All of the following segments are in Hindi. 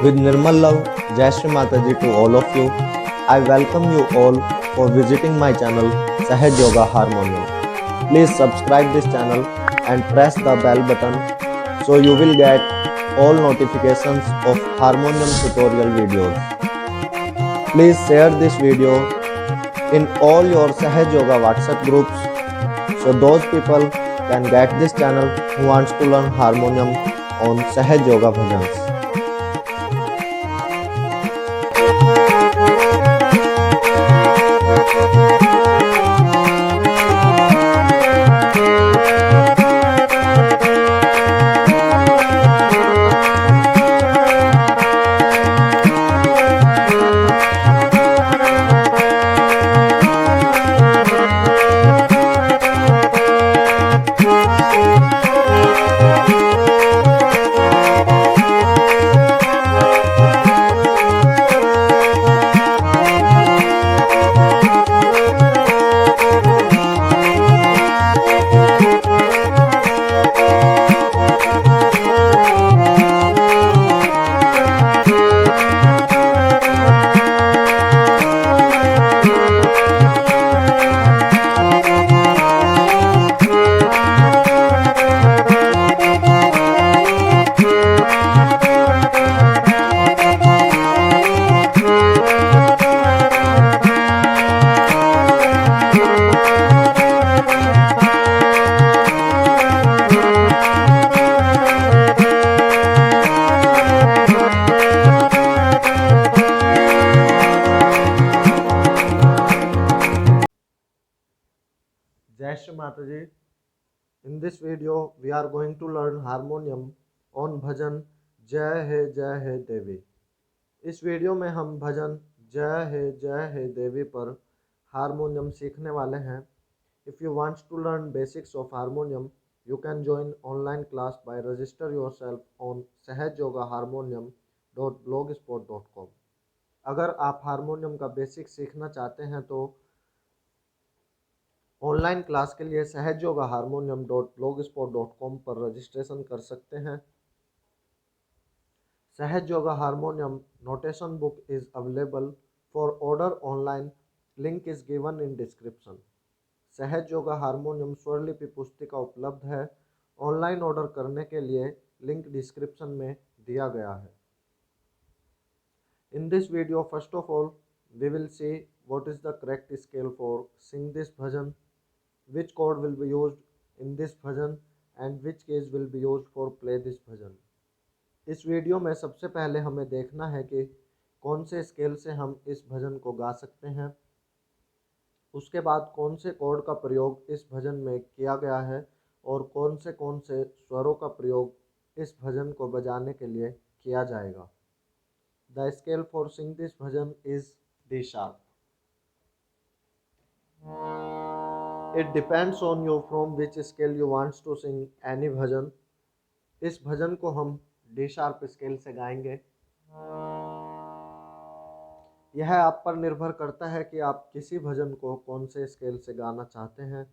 With Nirmal love, Jai Shri Mataji to all of you. I welcome you all for visiting my channel Sahaj Yoga Harmonium. Please subscribe this channel and press the bell button so you will get all notifications of harmonium tutorial videos. Please share this video in all your Sahaj Yoga WhatsApp groups so those people can get this channel who wants to learn harmonium on Sahaj Yoga Bhajans. Jai Shri Mataji. In this video, we are going to learn harmonium on भजन जय है देवी। इस वीडियो में हम भजन जय है देवी पर हारमोनियम सीखने वाले हैं। If you want to learn basics of harmonium, you can join online class by register yourself on sahajyogaharmonium.blogspot.com। अगर आप हारमोनियम का बेसिक सीखना चाहते हैं तो ऑनलाइन क्लास के लिए सहज योगा harmonium.blogspot.com पर रजिस्ट्रेशन कर सकते हैं। सहज yoga harmonium notation book is available for order online, link is given in description. सहज योगा हारमोनियम स्वरलिपि पुस्तिका उपलब्ध है। ऑनलाइन ऑर्डर करने के लिए लिंक डिस्क्रिप्शन में दिया गया है। In this video first of all we will see what is the correct scale for sing this bhajan, which chord will be used in this bhajan and which keys will be used for play this bhajan। इस वीडियो में सबसे पहले हमें देखना है कि कौन से स्केल से हम इस भजन को गा सकते हैं। उसके बाद कौन से कॉर्ड का प्रयोग इस भजन में किया गया है और कौन से स्वरों का प्रयोग इस भजन को बजाने के लिए किया जाएगा। The scale for Singh this bhajan is D sharp। It depends on you from which scale you want to sing any bhajan। इस भजन को हम D sharp स्केल से गाएंगे। यह आप पर निर्भर करता है कि आप किसी भजन को कौन से स्केल से गाना चाहते हैं।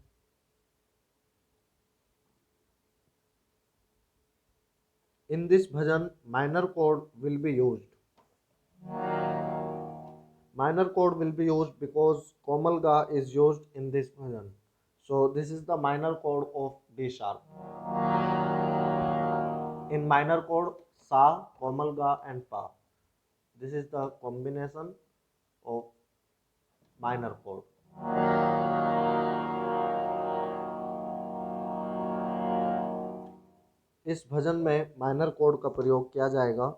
In this bhajan, minor chord will be used। Minor chord will be used because Komal Ga is used in this bhajan. So this is the minor chord of D sharp। In minor chord, Sa, Komal Ga and Pa। This is the combination of minor chord। इस भजन में माइनर कोड का प्रयोग किया जाएगा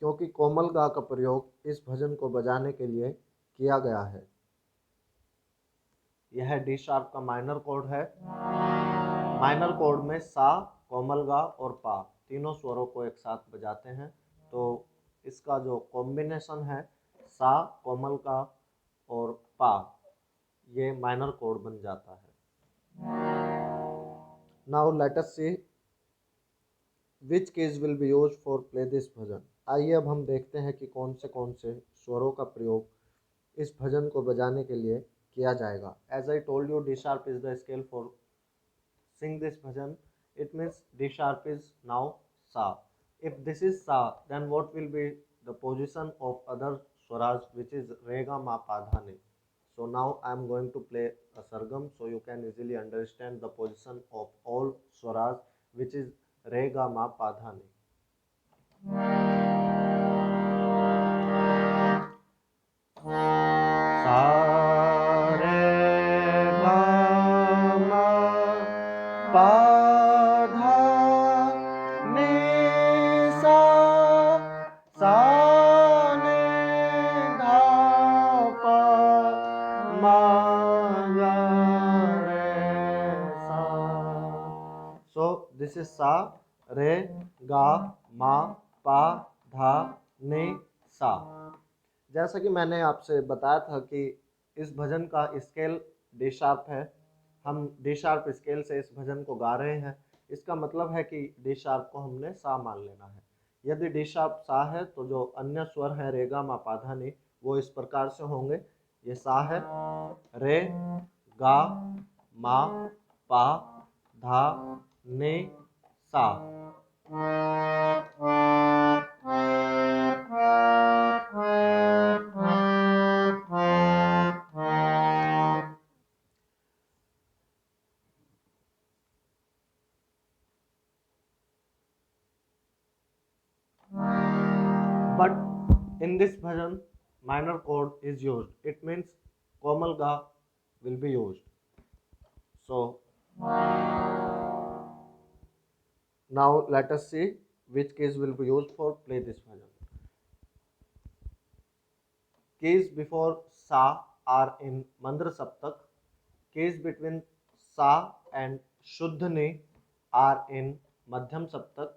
क्योंकि कोमल गा का प्रयोग इस भजन को बजाने के लिए किया गया है। यह डी शार्प का माइनर कोड है। माइनर कोड में सा, कोमल गा और पा तीनों स्वरों को एक साथ बजाते हैं, तो इसका जो कॉम्बिनेशन है सा, कोमल गा और पा, ये माइनर कोड बन जाता है। Now let us see which keys will be used for play this bhajan. आइए अब हम देखते हैं कि कौन से स्वरों का प्रयोग इस भजन को बजाने के लिए किया जाएगा। As I told you, D sharp is the scale for sing this bhajan. It means D sharp is now Sa। If this is Sa, then what will be the position of other swaras, which is re ga ma pa dha ni. So now I am going to play a sargam, so you can easily understand the position of all swaras, which is re ga ma pa dha ni. सा रे गा मा पा धा नि सा, सा नि धा पा मा गा रे सा. So this is सा रे गा मा पा धा नि सा. जैसा कि मैंने आपसे बताया था कि इस भजन का स्केल डी शार्प है, हम डी शार्प स्केल से इस भजन को गा रहे हैं. इसका मतलब है कि डी शार्प को हमने सा मान लेना है. यदि डी शार्प सा है तो जो अन्य स्वर है रे गा मा पा धा नि वो इस प्रकार से होंगे. ये सा है, रे गा मा पा धा नि सा. But in this bhajan, minor chord is used. It means komal ga will be used. So now let us see which keys will be used for play this bhajan. Keys before sa are in mandra saptak. Keys between sa and shuddh ni are in madhyam saptak.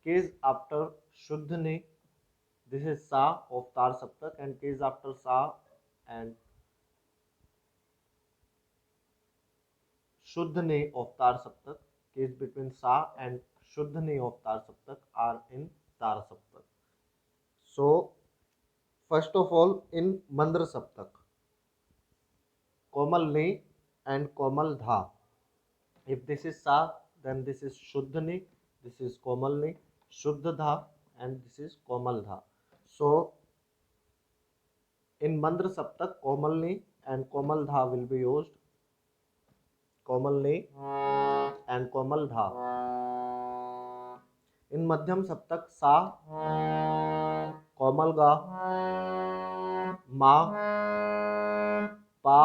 Keys after shuddh ni, this is sa of tar saptak, and keys after sa and shuddh ni of tar saptak. Keys between sa and shuddh ni of tar saptak are in tar saptak. So first of all, in mandra saptak, komal ni and komal dha. If this is sa, then this is shuddh ni, this is komal ni, shuddh dha, and this is komal dha. So in mandra saptak, komal ni and komal dha will be used. Komal ni and komal dha. In madhyam saptak, sa, komal ga, ma, pa,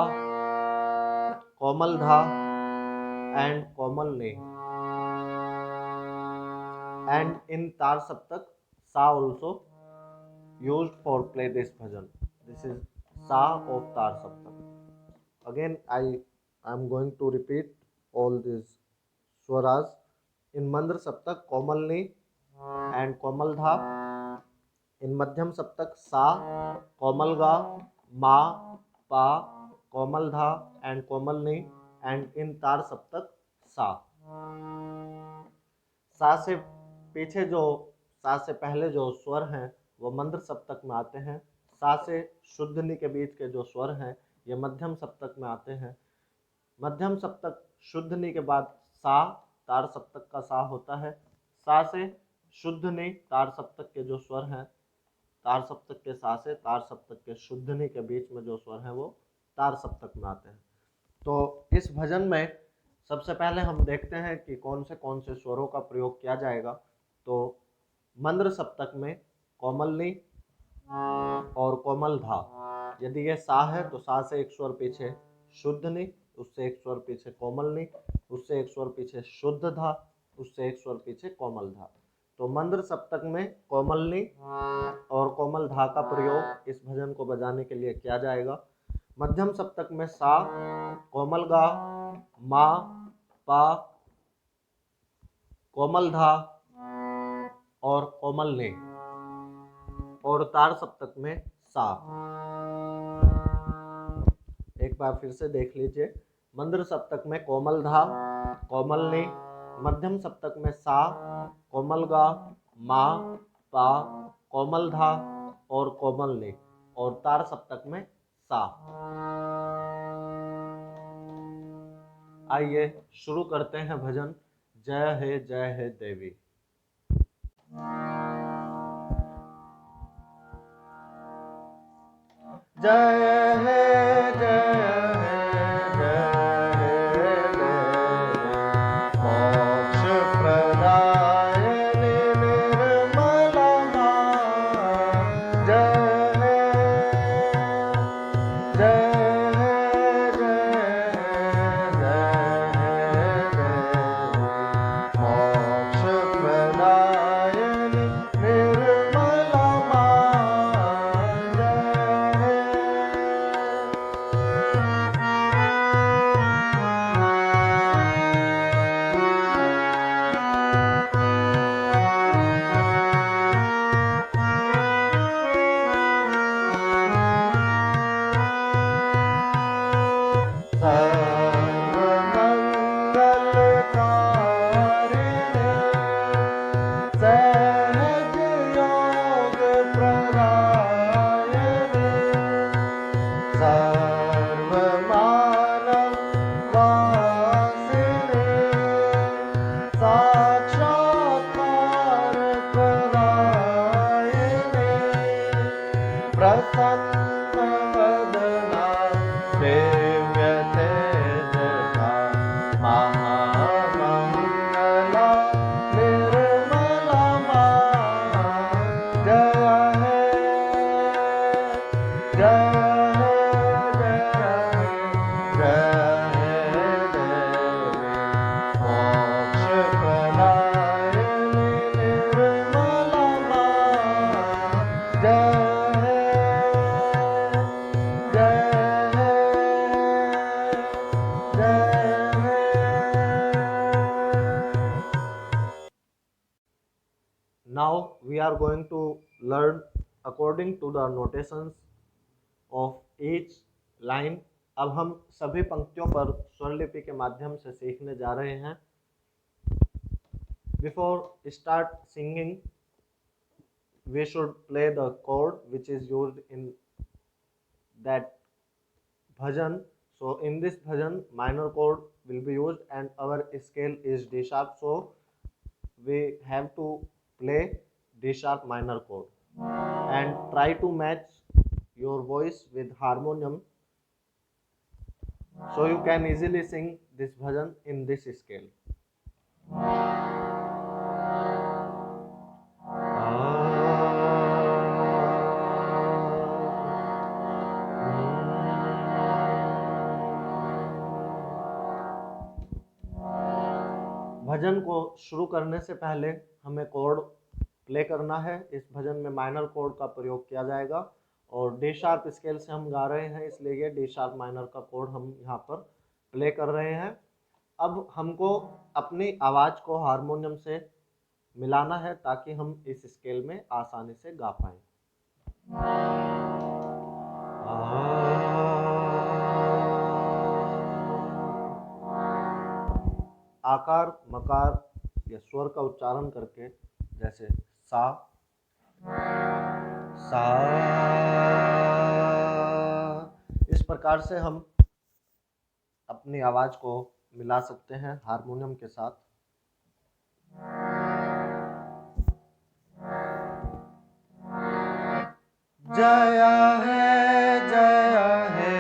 komal dha, and komal ni. And in tar saptak, sa also used for play this bhajan. This is sa of tar saptak. Again I am going to repeat all these swaras. In mandra saptak, komal ni and komal dha. In madhyam saptak, sa, komal ga, ma, pa, komal dha, and komal ni. And in tar saptak, sa. सा से पीछे जो, सा से पहले जो स्वर हैं वो मंद्र सप्तक में आते हैं. सा से शुद्धनी के बीच के जो स्वर हैं ये मध्यम सप्तक में आते हैं. मध्यम सप्तक शुद्धनी के बाद सा तार सप्तक का सा होता है. सा से शुद्धनी तार सप्तक के जो स्वर हैं, तार सप्तक के सा से तार सप्तक के शुद्धनी के बीच में जो स्वर हैं वो तार सप्तक में आते हैं. तो इस भजन में सबसे पहले हम देखते हैं कि कौन से स्वरों का प्रयोग किया जाएगा. तो मंद्र सप्तक में कोमल नी और कोमल धा. यदि ये सा है तो सा से एक स्वर पीछे शुद्ध नी, उससे एक स्वर पीछे कोमल नी, उससे एक स्वर पीछे शुद्ध धा, उससे एक स्वर पीछे कोमल धा. तो मंद्र सप्तक में कोमल नी और कोमल धा का प्रयोग इस भजन को बजाने के लिए किया जाएगा. मध्यम सप्तक में सा, कोमल गा, मा, पा, कोमल धा और कोमल ने. और तार सप्तक में सा. एक बार फिर से देख लीजिए. मंद्र सप्तक में कोमल धा, कोमल ने. मध्यम सप्तक में सा, कोमल गा, मा, पा, कोमल धा और कोमल ने. और तार सप्तक में सा. आइए शुरू करते हैं भजन. जय हे देवी. जय हे जय हे जय हे देवी मोक्ष प्रदायिनी निर्मला मां जय हे जय प्रसन्नवदना सेव्यतेजसा महामङ्गला निर्मला मां जय हे जय हे जय हे देवी मोक्ष प्रदायिनी निर्मला मां जय Now we are going to learn according to the notations of each line. अब हम सभी पंक्तियों पर स्वरलिपि के माध्यम से सीखने जा रहे हैं. Before start singing, we should play the chord which is used in that bhajan. So in this bhajan, minor chord will be used and our scale is D sharp. So we have to play D sharp minor chord and try to match your voice with harmonium so you can easily sing this bhajan in this scale. भजन को शुरू करने से पहले हमें कोड प्ले करना है. इस भजन में माइनर कोड का प्रयोग किया जाएगा और डी शार्प स्केल से हम गा रहे हैं, इसलिए ये डी शार्प माइनर का कोड हम यहाँ पर प्ले कर रहे हैं. अब हमको अपनी आवाज़ को हारमोनियम से मिलाना है ताकि हम इस स्केल में आसानी से गा पाएँ. आकार मकार या स्वर का उच्चारण करके, जैसे सा सा, इस प्रकार से हम अपनी आवाज को मिला सकते हैं हारमोनियम के साथ. जय हे जय हे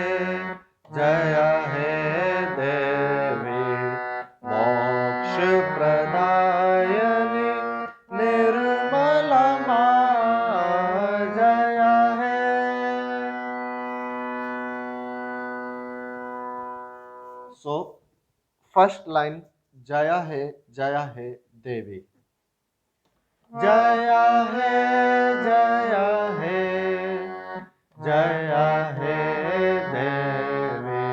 जय हे देवी मोक्ष प्रदायिनी निर्मला मां जय हे. So first line जय हे देवी. जय हे जय हे जय हे देवी.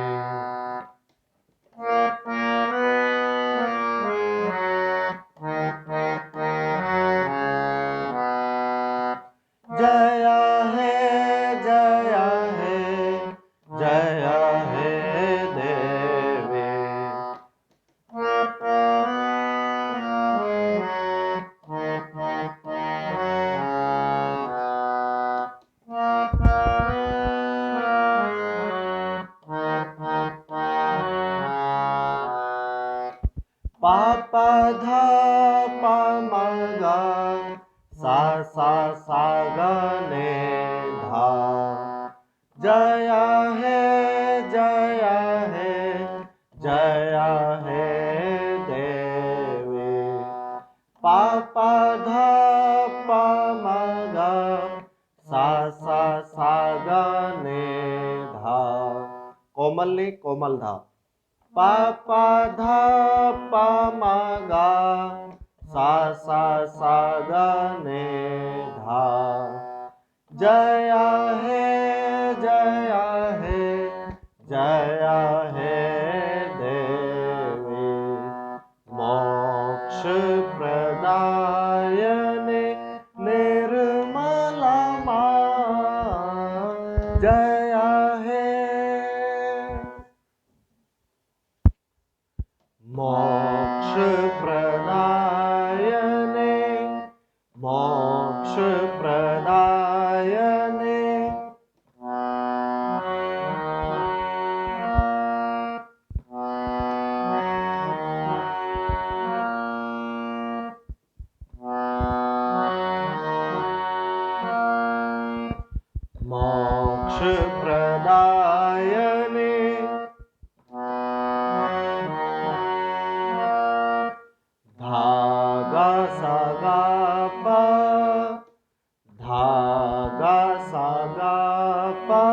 जय हे जय हे जय हे देवी. पा पा धा पा मा गा सा सा सा गा ने धा. जया है जया है जया है देवी। पा पा धा पा मा गा सा सा सा गा ने धा। कोमल ने कोमल धा। पा पा धा पा मा गा सा सा सा गा ने धा। जया है जया है जया है देवी। मोक्ष प्रदायने निर्मला मां। जया है मोक्ष प्रदायने मोक्ष प्रदायने। मोक्ष प्रदायने धागा सागा पा धागा सागा पा।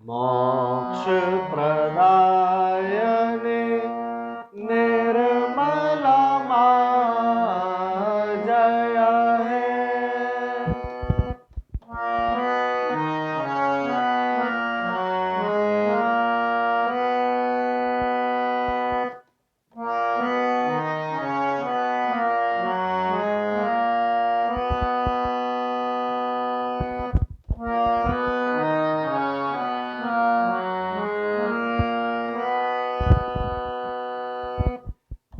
मोक्ष प्रदायने निर्मला मां। जया है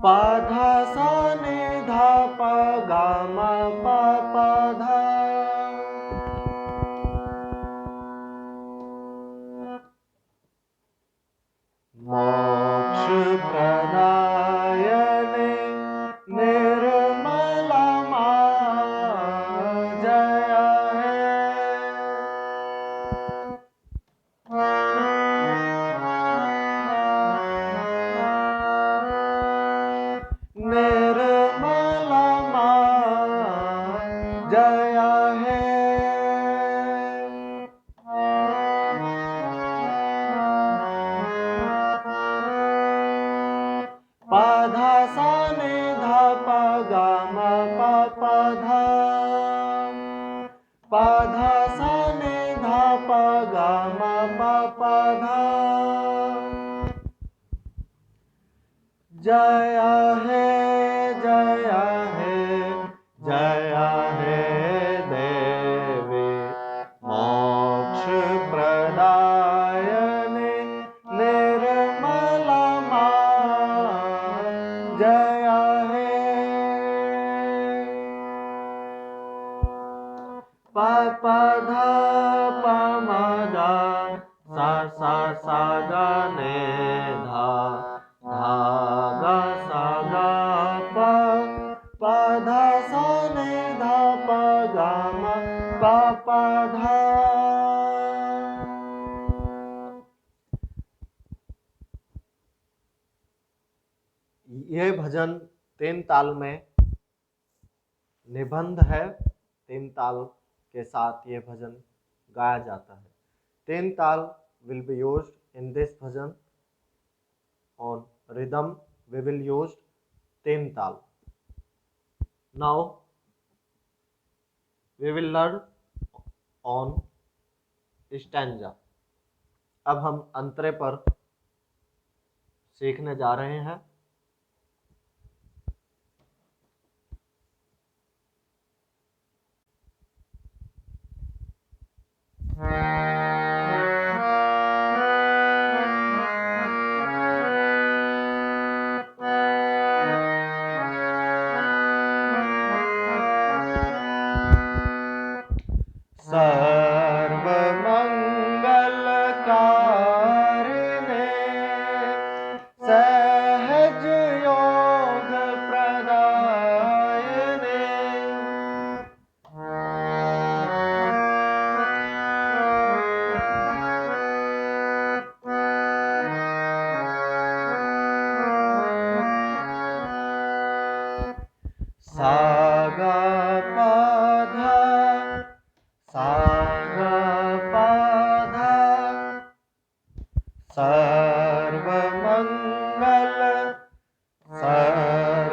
पा धा सा नि धा पा गा मा पा पा धा। मोक्ष प्रदायने निर्मला मां। जया है निर्मला मां। जया है पा धा सा नि धा पा गा मा पा पा धा। पा धा सा नि धा पा गा मा पा पा धा। जया है जया है जया है देवी। मोक्ष प्रदायने निर्मला मां। जया है पा पा धा पा मा गा सा सा सा गा ने धा। धा गा सा गा पा पा धा सा ने धा पा गा मा पा पा धा। ये भजन तीन ताल में निबंध है। तीन ताल के साथ ये भजन गाया जाता है। तीन ताल will be used in this bhajan. On rhythm we will use तीन ताल. Now we will learn on stanza. अब हम अंतरे पर सीखने जा रहे हैं। सर्वमंगलकारिणे सहज सा गा पा धा, सा गा पा धा, सर्वमंगल सर्वमंगल,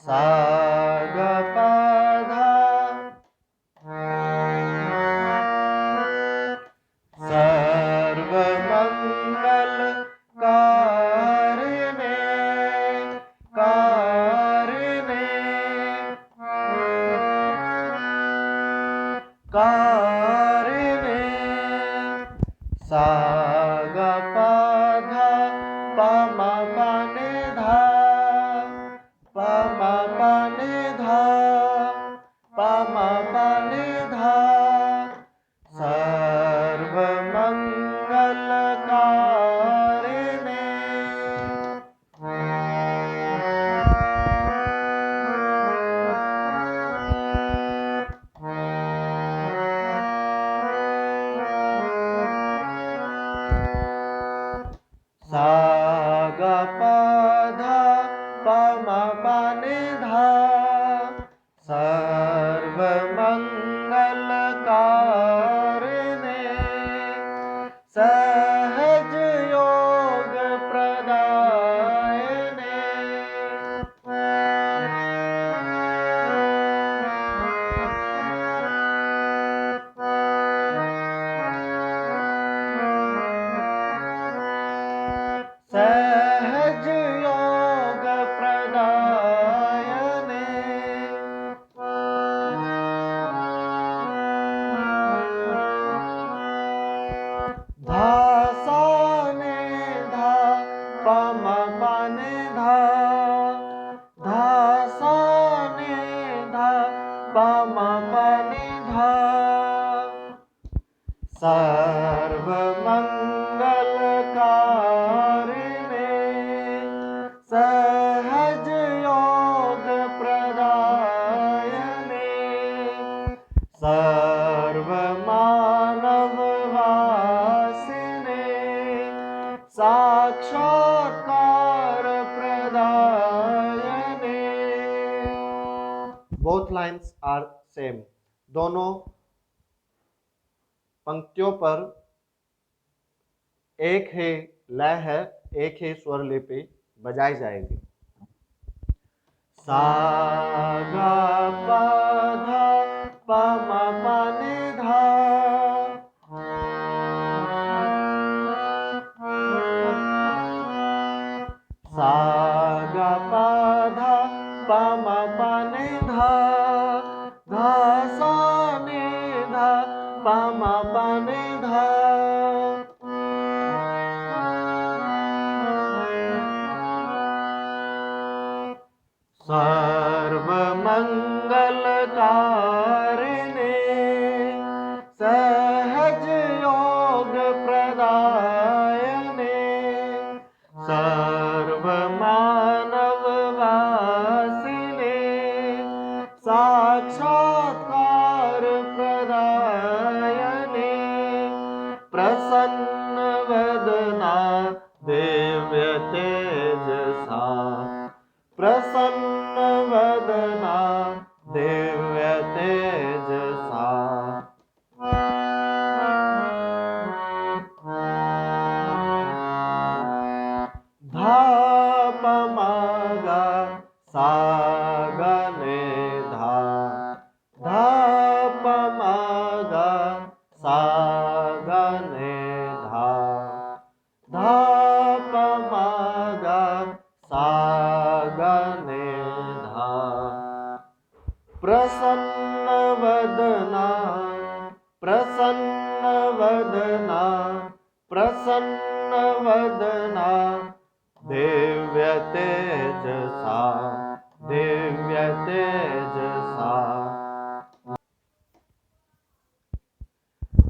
सा गा पा धा, सर्वमंगल कारिणे कारिणे कारिणे, सा गा पा धा, पा मा पा नि धा, पा मा पा नि धा, पा मा पा नि धा, सर्वमंगल कारिणे। सा गा पा धा, पा मा पा नि धा, सर्वमंगल कारिणे, सहज योग प्रदायिने, सहज योग प्रदायिने, धा सा नि धा, पा मा पा नि धा, धा सा नि धा, पा मा पा नि धा, सर्वमंगल कारिणे, सहज योग प्रदायिने, सर्वमानव वासिने, साक्षात्कार प्रदायिने। बोथ लाइन्स आर सेम, दोनों पंक्तियों पर एक ही लय है, एक ही स्वर लिपि बजाई जाएगी। सा गा पा धा, पा मा पा नि धा, सा गा पा धा, पा मा पा नि धा, धा सा नि धा, पा मा पा नि धा, सर्वमंगल कारिणे, सहज योग प्रदायिने, सर्वमानव वासिने, साक्षात्कार प्रदायिने, प्रसन्न वदना दिव्य तेजसा, प्रसन्न वदना दिव्य तेजसा, धा पा मा गा, सा गा नि धा, धा पा मा गा, सा गा नि धा, धा पा मा गा, सा गा नि धा, प्रसन्न वदना प्रसन्न वदना, प्रसन्न वदना दिव्य तेजसा, दिव्य तेजसा,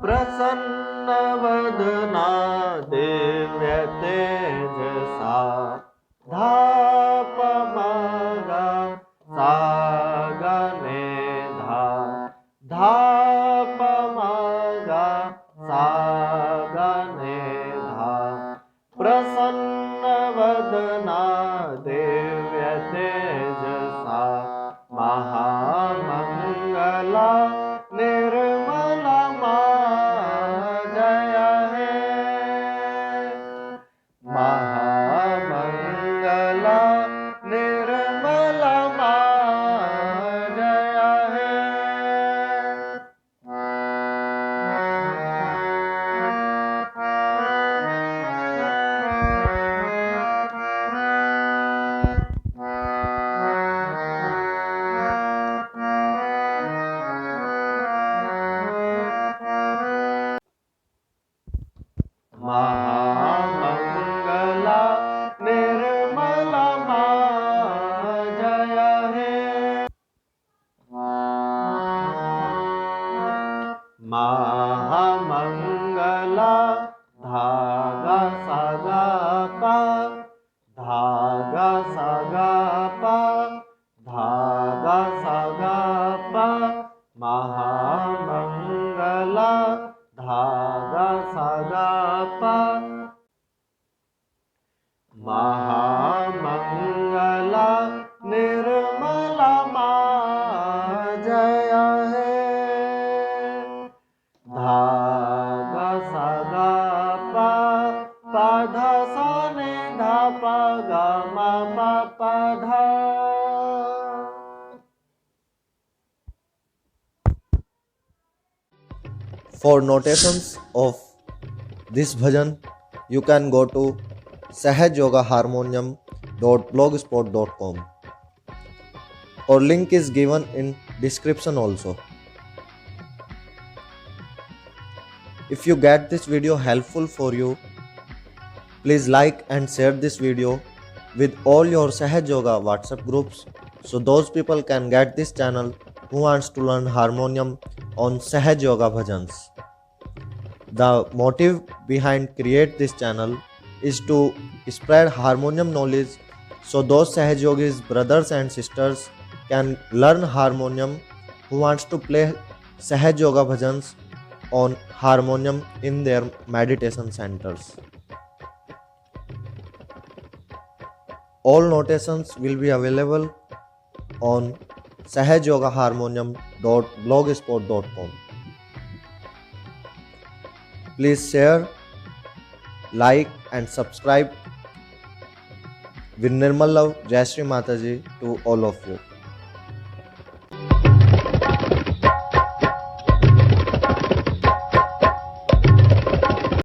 प्रसन्न वदना दिव्य तेजसा, धा पा मा गा, सा गा नि धा, धा पा मा गा, सा गा नि धा, प्रसन्न वदना दिव्य तेजसा। पा धा गा सा गा पा महामंगला धा गा सा गा पा महामंगला निर्मला मां जय हे धा गा सा गा पा धा सा नि धा पा गा मा पा धा। For notations of this bhajan, you can go to sahajyogaharmonium.blogspot.com. Or link is given in description also. If you get this video helpful for you, please like and share this video with all your Sahaj Yoga WhatsApp groups, so those people can get this channel who wants to learn harmonium on Sahaj Yoga bhajans. The motive behind create this channel is to spread harmonium knowledge, so those Sahaj Yogis brothers and sisters can learn harmonium who wants to play Sahaj Yoga bhajans on harmonium in their meditation centers. All notations will be available on sahajyogaharmonium.blogspot.com. Please share, like and subscribe. With Nirmal love, Jai Shri Mataji to all of you.